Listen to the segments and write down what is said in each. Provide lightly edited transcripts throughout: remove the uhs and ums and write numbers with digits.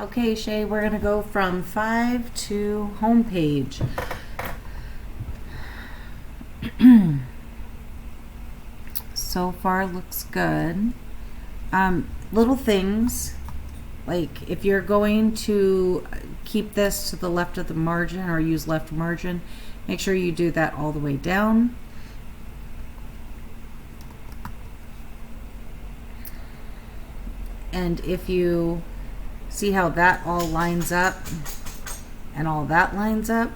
Okay, Shae, we're going to go from 5 to homepage. So far looks good. Little things, like if you're going to keep this to the left of the margin or use left margin, make sure you do that all the way down. And if you see how that all lines up and all that lines up,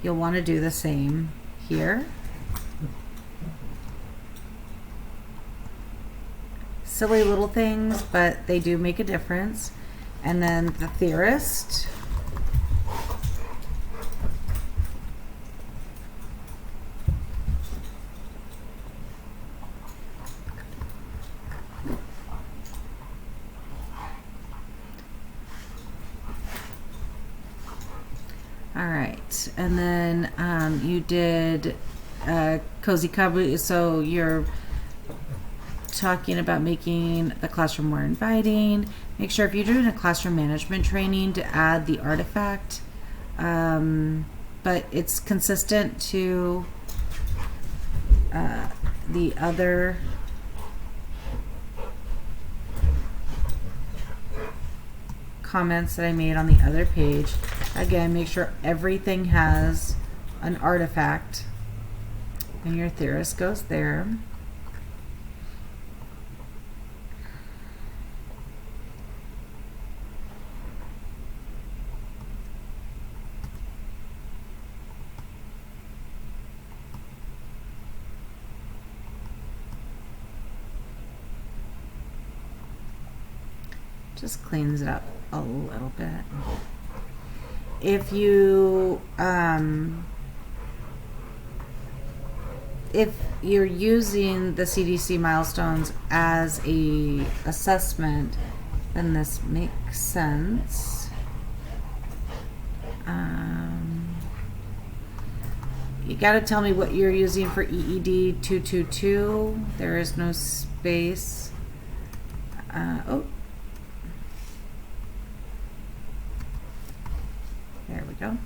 you'll want to do the same here. Silly little things, but they do make a difference. And then the theorist. All right, and then you did Cozy Cubby, so you're talking about making the classroom more inviting. Make sure if you're doing a classroom management training to add the artifact, but it's consistent to the other comments that I made on the other page. Again, make sure everything has an artifact, and your theorist goes there. Just cleans it up a little bit. If you if you're using the CDC milestones as a assessment, then this makes sense. You got to tell me what you're using for EED 222. There is no space. Oh. There we go.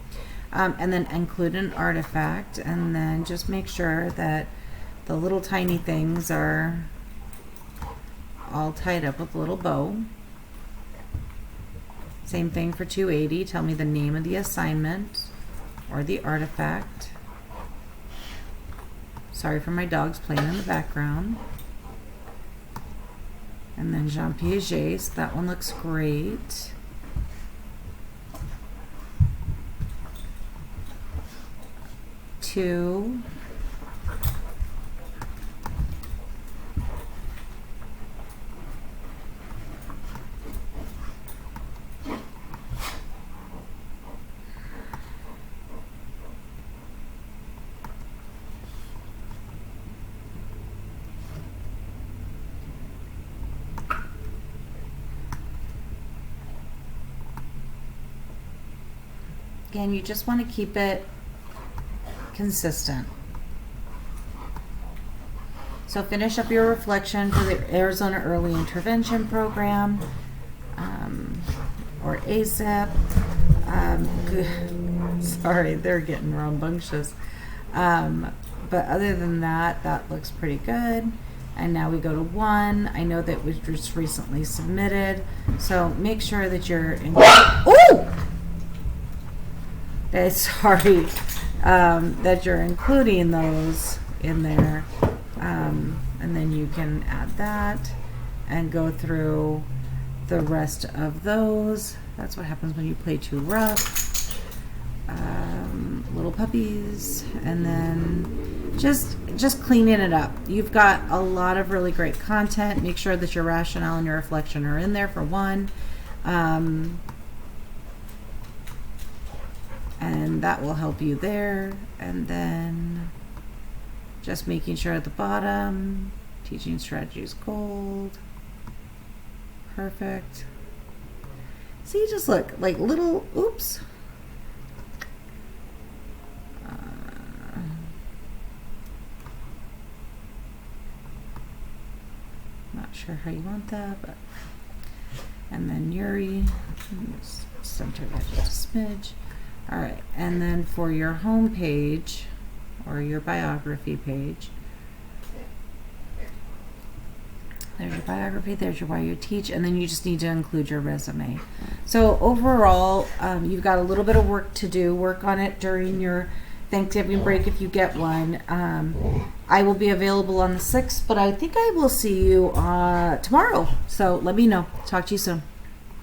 And then include an artifact, and then just make sure that the little tiny things are all tied up with a little bow. Same thing for 280. Tell me the name of the assignment or the artifact. Sorry for my dogs playing in the background. And then Jean Piaget, so that one looks great. Two. Again, you just want to keep it consistent. So finish up your reflection for the Arizona Early Intervention Program, or AZIP. Sorry, they're getting rambunctious. But other than that, that looks pretty good. And now we go to 1. I know that was just recently submitted, so make sure that you're that you're including those in there, and then you can add that and go through the rest of those. That's what happens when you play too rough. Little puppies, and then just cleaning it up. You've got a lot of really great content. Make sure that your rationale and your reflection are in there for 1. And that will help you there. And then just making sure at the bottom, teaching strategies gold. Perfect. See, just look, like little, oops. Not sure how you want that, but And then Yuri, center that just a smidge. All right, and then for your home page or your biography page, there's your biography, there's your why you teach, and then you just need to include your resume. So overall, you've got a little bit of work to do. Work on it during your Thanksgiving break if you get one. I will be available on the 6th, but I think I will see you tomorrow. So let me know. Talk to you soon.